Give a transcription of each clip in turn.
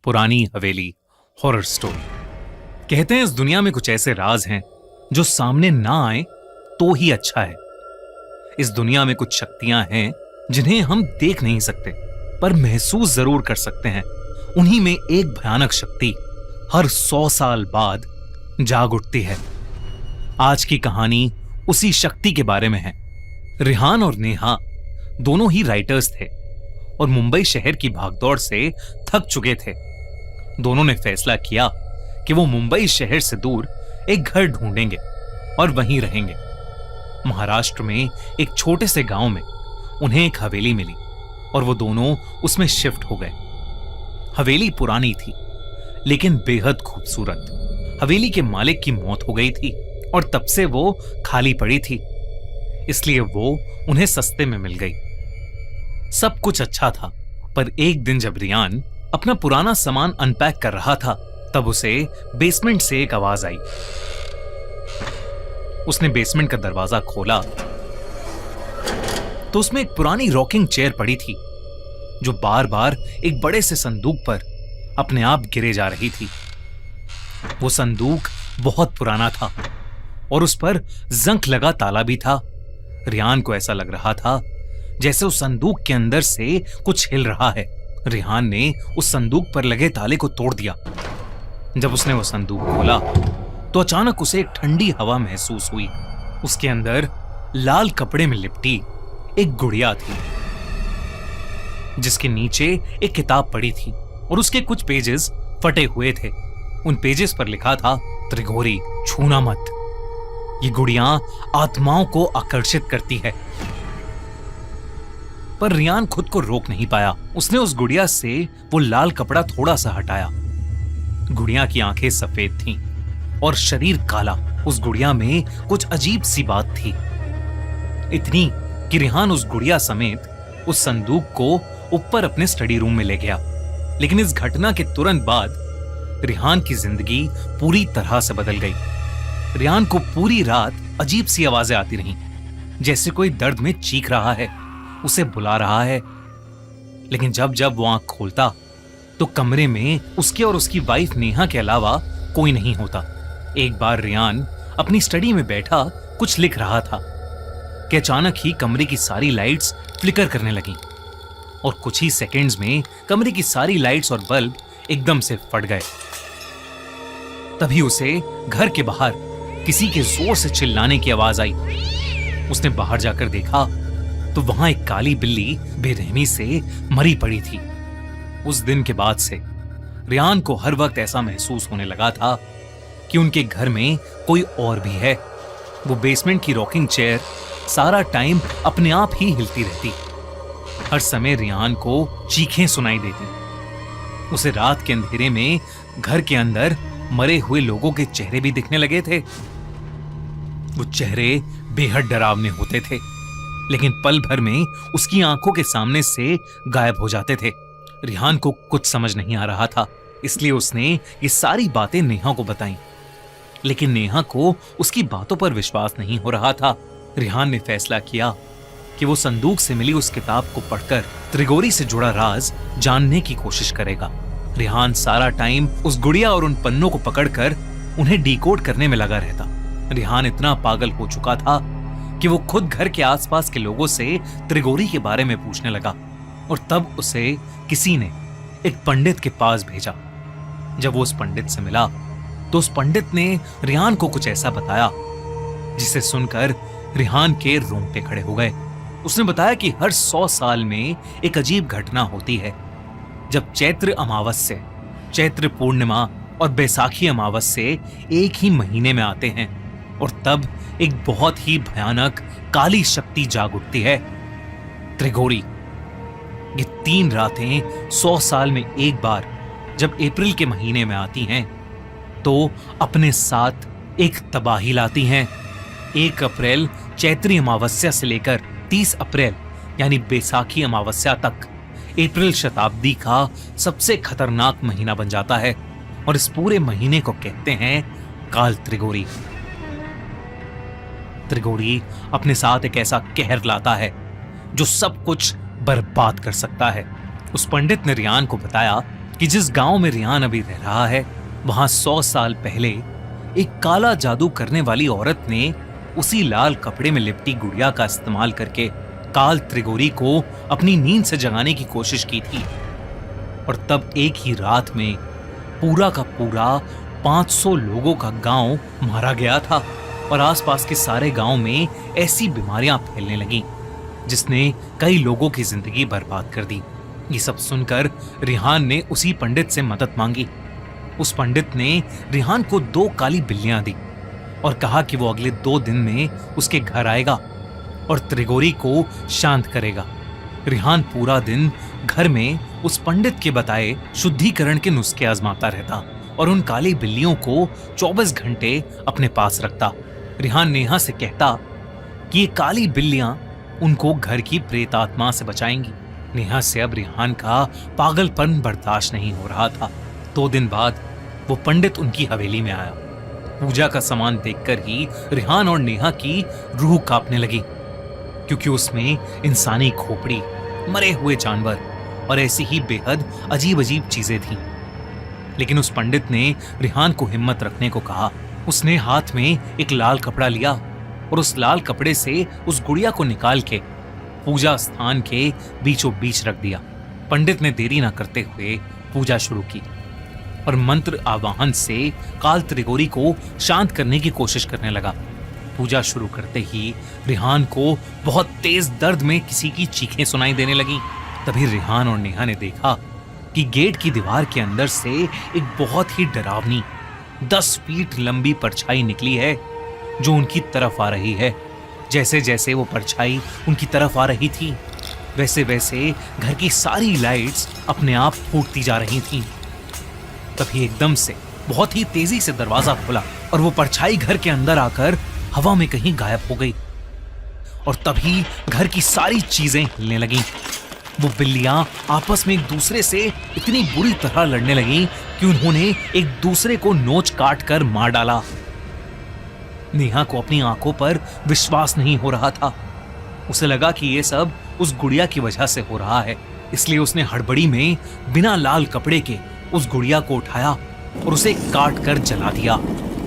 पुरानी हवेली horror story. कहते हैं इस दुनिया में कुछ ऐसे राज हैं जो सामने ना आए तो ही अच्छा है। इस दुनिया में कुछ शक्तियां हैं जिन्हें हम देख नहीं सकते पर महसूस जरूर कर सकते हैं। उन्हीं में एक भयानक शक्ति हर 100 साल बाद जाग उठती है। आज की कहानी उसी शक्ति के बारे में है। रिहान और नेहा दोनों ही राइटर्स थे और मुंबई शहर की भागदौड़ से थक चुके थे। दोनों ने फैसला किया कि वो मुंबई शहर से दूर एक घर ढूंढेंगे और वहीं रहेंगे। महाराष्ट्र में एक छोटे से गांव में उन्हें एक हवेली मिली और वो दोनों उसमें शिफ्ट हो गए। हवेली पुरानी थी लेकिन बेहद खूबसूरत। हवेली के मालिक की मौत हो गई थी और तब से वो खाली पड़ी थी, इसलिए वो उन्हें सस्ते में मिल गई। सब कुछ अच्छा था, पर एक दिन जब रियान अपना पुराना सामान अनपैक कर रहा था तब उसे बेसमेंट से एक आवाज आई। उसने बेसमेंट का दरवाजा खोला तो उसमें एक पुरानी रॉकिंग चेयर पड़ी थी जो बार बार एक बड़े से संदूक पर अपने आप गिरे जा रही थी। वो संदूक बहुत पुराना था और उस पर जंग लगा ताला भी था। रियान को ऐसा लग रहा था जैसे उस संदूक के अंदर से कुछ हिल रहा है। रिहान ने उस संदूक पर लगे ताले को तोड़ दिया। जब उसने वो संदूक खोला तो अचानक उसे एक ठंडी हवा महसूस हुई। उसके अंदर लाल कपड़े में लिपटी एक गुड़िया थी जिसके नीचे एक किताब पड़ी थी और उसके कुछ पेजेस फटे हुए थे। उन पेजेस पर लिखा था, त्रिगोरी, छूना मत। ये गुड़िया आत्माओं को आकर्षित करती है। पर रियान खुद को रोक नहीं पाया। उसने उस गुड़िया से वो लाल कपड़ा थोड़ा सा हटाया। गुड़िया की आंखें सफेद थीं और शरीर काला। उस गुड़िया में कुछ अजीब सी बात थी, इतनी कि रिहान उस गुड़िया समेत उस संदूक को ऊपर अपने स्टडी रूम में ले गया। लेकिन इस घटना के तुरंत बाद रिहान की जिंदगी पूरी तरह से बदल गई। रिहान को पूरी रात अजीब सी आवाजें आती रहीं, जैसे कोई दर्द में चीख रहा है, उसे बुला रहा है। लेकिन जब जब वो आंख खोलता तो कमरे में उसके और उसकी वाइफ नेहा के अलावा कोई नहीं होता। एक बार रियान अपनी स्टडी में बैठा कुछ लिख रहा था कि अचानक ही कमरे की सारी लाइट्स फ्लिकर करने लगीं और कुछ ही सेकंड्स में कमरे की सारी लाइट्स और बल्ब एकदम से फट गए। तभी उसे घर के बाहर किसी के जोर से चिल्लाने की आवाज आई। उसने बाहर जाकर देखा तो वहां एक काली बिल्ली बेरहमी से मरी पड़ी थी। उस दिन के बाद से रियान को हर वक्त ऐसा महसूस होने लगा था कि उनके घर में कोई और भी है। वो बेसमेंट की रॉकिंग चेयर सारा टाइम अपने आप ही हिलती रहती। हर समय रियान को चीखें सुनाई देती। उसे रात के अंधेरे में घर के अंदर मरे हुए लोगों के चेहरे भी दिखने लगे थे। वो चेहरे बेहद डरावने होते थे, लेकिन पल भर में उसकी आंखों के सामने से गायब हो जाते थे। रिहान को कुछ समझ नहीं आ रहा था, इसलिए उसने ये सारी बातें नेहा को बताईं। लेकिन नेहा को उसकी बातों पर विश्वास नहीं हो रहा था। रिहान ने फैसला किया कि वो संदूक से मिली उस किताब को पढ़कर त्रिगोरी से जुड़ा राज जानने की कोशिश करेगा। रिहान सारा टाइम उस गुड़िया और उन पन्नों को पकड़कर उन्हें डिकोड करने में लगा रहता। रिहान इतना पागल हो चुका था कि वो खुद घर के आसपास के लोगों से त्रिगोरी के बारे में पूछने लगा और तब उसे किसी ने एक पंडित के पास भेजा। जब वो उस पंडित से मिला तो उस पंडित ने रिहान को कुछ ऐसा बताया जिसे सुनकर रिहान के रोंगटे खड़े हो गए। उसने बताया कि हर 100 साल में एक अजीब घटना होती है जब चैत्र अमावस्या, चैत्र पूर्णिमा और बैसाखी अमावस्या एक ही महीने में आते हैं और तब एक बहुत ही भयानक काली शक्ति जाग उठती है, त्रिगोरी। ये 3 रातें 100 साल में एक बार जब अप्रैल के महीने में आती हैं तो अपने साथ एक तबाही लाती हैं। 1 अप्रैल चैत्री अमावस्या से लेकर 30 अप्रैल यानी बैसाखी अमावस्या तक अप्रैल शताब्दी का सबसे खतरनाक महीना बन जाता है और इस पूरे महीने को कहते हैं काल त्रिगोरी। त्रिगोरी अपने साथ एक ऐसा कहर लाता है जो सब कुछ बर्बाद कर सकता है। उस पंडित ने रियान को बताया कि जिस गांव में रिहान अभी रह रहा है, वहां 100 साल पहले एक काला जादू करने वाली औरत ने उसी लाल कपड़े में लिपटी गुड़िया का इस्तेमाल करके काल त्रिगोरी को अपनी नींद से जगाने की कोशिश की थी। और तब एक ही रात में पूरा का पूरा 500 लोगों का गांव मारा गया था और आसपास के सारे गांव में ऐसी बीमारियां फैलने लगीं जिसने कई लोगों की जिंदगी बर्बाद कर दी। ये सब सुनकर रिहान ने उसी पंडित से मदद मांगी। उस पंडित ने रिहान को 2 काली बिल्लियां दी और कहा कि वो अगले 2 दिन में उसके घर आएगा और त्रिगोरी को शांत करेगा। रिहान पूरा दिन घर में उस पंडित के बताए शुद्धिकरण के नुस्खे आजमाता रहता और उन काली बिल्लियों को 24 घंटे अपने पास रखता। रिहान नेहा से कहता कि ये काली बिल्लियां उनको घर की प्रेत आत्मा से बचाएंगी। नेहा से अब रिहान का पागलपन बर्दाश्त नहीं हो रहा था। 2 दिन बाद वो पंडित उनकी हवेली में आया। पूजा का सामान देखकर ही रिहान और नेहा की रूह कांपने लगी, क्योंकि उसमें इंसानी खोपड़ी, मरे हुए जानवर और ऐसी ही बेहद अजीब अजीब चीजें थीं। लेकिन उस पंडित ने रिहान को हिम्मत रखने को कहा। उसने हाथ में एक लाल कपड़ा लिया और उस लाल कपड़े से उस गुड़िया को निकाल के पूजा स्थान के बीचों बीच रख दिया। पंडित ने देरी ना करते हुए पूजा शुरू की और मंत्र आवाहन से काल त्रिगोरी को शांत करने की कोशिश करने लगा। पूजा शुरू करते ही रिहान को बहुत तेज दर्द में किसी की चीखें सुनाई देने लगी। तभी रिहान और नेहा ने देखा कि गेट की दीवार के अंदर से एक बहुत ही डरावनी 10 फीट लंबी परछाई निकली है जो उनकी तरफ आ रही है। जैसे जैसे वो परछाई उनकी तरफ आ रही थी, वैसे वैसे घर की सारी लाइट्स अपने आप फूटती जा रही थीं। तभी एकदम से बहुत ही तेजी से दरवाजा खुला और वो परछाई घर के अंदर आकर हवा में कहीं गायब हो गई। और तभी घर की सारी चीजें हिलने लगीं। वो बिल्लियां आपस में एक दूसरे से इतनी बुरी तरह लड़ने लगीं कि उन्होंने एक दूसरे को नोच काट कर मार डाला। नेहा को अपनी आंखों पर विश्वास नहीं हो रहा था। उसे लगा कि ये सब उस गुड़िया की वजह से हो रहा है, इसलिए उसने हड़बड़ी में बिना लाल कपड़े के उस गुड़िया को उठाया और उसे काट कर जला दिया।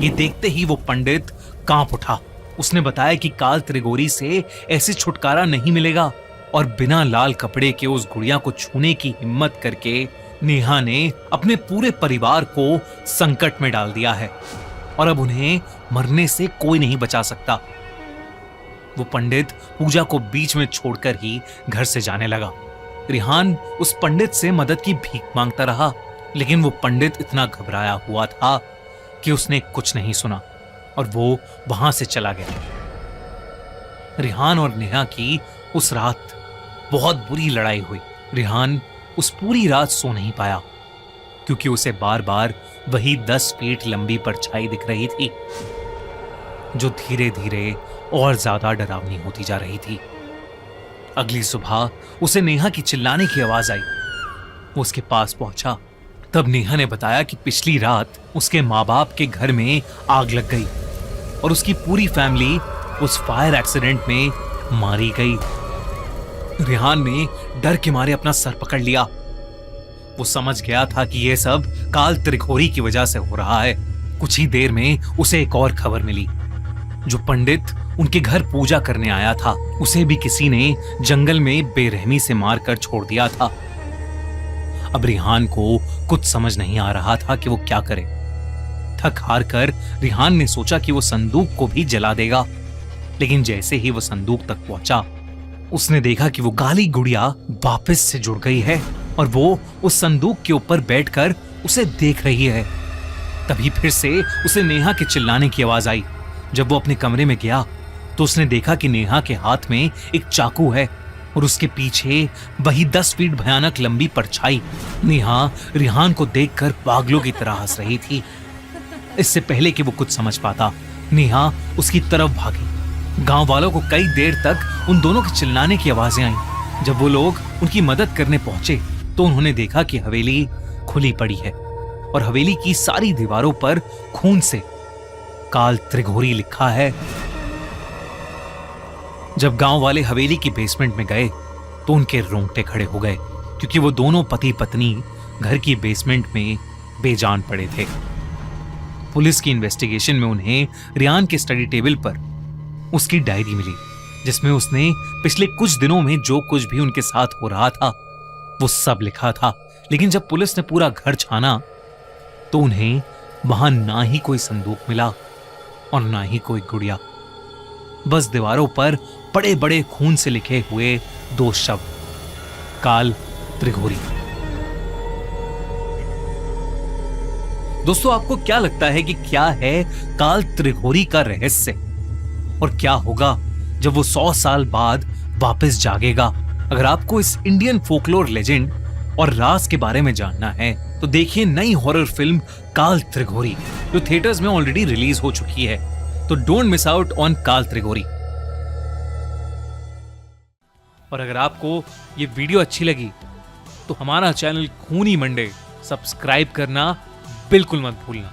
ये देखते ही वो पंडित कांप उठा। उसने बताया कि काल त्रिगोरी से ऐसे छुटकारा नहीं मिलेगा और बिना लाल कपड़े के उस गुड़िया को छूने की हिम्मत करके नेहा ने अपने पूरे परिवार को संकट में डाल दिया है और अब उन्हें मरने से कोई नहीं बचा सकता। वो पंडित पूजा को बीच में छोड़कर ही घर से जाने लगा। रिहान उस पंडित से मदद की भीख मांगता रहा, लेकिन वो पंडित इतना घबराया हुआ था कि उसने कुछ नहीं सुना और वो वहां से चला गया। रिहान और नेहा की उस रात बहुत बुरी लड़ाई हुई। रिहान उस पूरी रात सो नहीं पाया क्योंकि उसे बार बार वही 10 फीट लंबी परछाई दिख रही थी जो धीरे धीरे और ज्यादा डरावनी होती जा रही थी। अगली सुबह उसे नेहा की चिल्लाने की आवाज आई। वो उसके पास पहुंचा। तब नेहा ने बताया कि पिछली रात उसके माँ बाप के घर में आग लग गई और उसकी पूरी फैमिली उस फायर एक्सीडेंट में मारी गई। रिहान ने डर के मारे अपना सर पकड़ लिया। वो समझ गया था कि यह सब काल त्रिगोरी की वजह से हो रहा है। कुछ ही देर में उसे एक और खबर मिली। जो पंडित उनके घर पूजा करने आया था, उसे भी किसी ने जंगल में बेरहमी से मारकर छोड़ दिया था। अब रिहान को कुछ समझ नहीं आ रहा था कि वो क्या करे। थक हार कर रिहान ने सोचा कि वो संदूक को भी जला देगा, लेकिन जैसे ही वो संदूक तक पहुंचा, उसने देखा कि वो काली गुड़िया वापस से जुड़ गई है और वो उस संदूक के ऊपर बैठकर उसे देख रही है। तभी फिर से उसे नेहा के चिल्लाने की आवाज आई। जब वो अपने कमरे में गया तो उसने देखा कि नेहा के हाथ में एक चाकू है और उसके पीछे वही 10 फीट भयानक लंबी परछाई। नेहा रिहान को देखकर पागलों की तरह हंस रही थी। इससे पहले कि वो कुछ समझ पाता, नेहा उसकी तरफ भागी। गांव वालों को कई देर तक उन दोनों के चिल्लाने की आवाजें आईं। जब वो लोग उनकी मदद करने पहुंचे तो उन्होंने देखा कि हवेली खुली पड़ी है और हवेली की सारी दीवारों पर खून से काल त्रिगोरी लिखा है। जब गांव वाले हवेली की बेसमेंट में गए तो उनके रोंगटे खड़े हो गए, क्योंकि वो दोनों पति पत्नी घर की बेसमेंट में बेजान पड़े थे। पुलिस की इन्वेस्टिगेशन में उन्हें रियान के स्टडी टेबल पर उसकी डायरी मिली, जिसमें उसने पिछले कुछ दिनों में जो कुछ भी उनके साथ हो रहा था वो सब लिखा था। लेकिन जब पुलिस ने पूरा घर छाना तो उन्हें वहां ना ही कोई संदूक मिला और ना ही कोई गुड़िया, बस दीवारों पर बड़े बड़े खून से लिखे हुए 2 शब्द, काल त्रिघोरी। दोस्तों, आपको क्या लगता है कि क्या है काल त्रिघोरी का रहस्य, और क्या होगा जब वो 100 साल बाद वापस जागेगा? अगर आपको इस इंडियन फोकलोर लेजेंड और राज के बारे में जानना है तो देखिए नई हॉरर फिल्म काल त्रिघोरी, जो थिएटर्स में ऑलरेडी रिलीज हो चुकी है। तो डोंट मिस आउट ऑन काल त्रिघोरी। और अगर आपको ये वीडियो अच्छी लगी तो हमारा चैनल खूनी मंडे सब्सक्राइब करना बिल्कुल मत भूलना।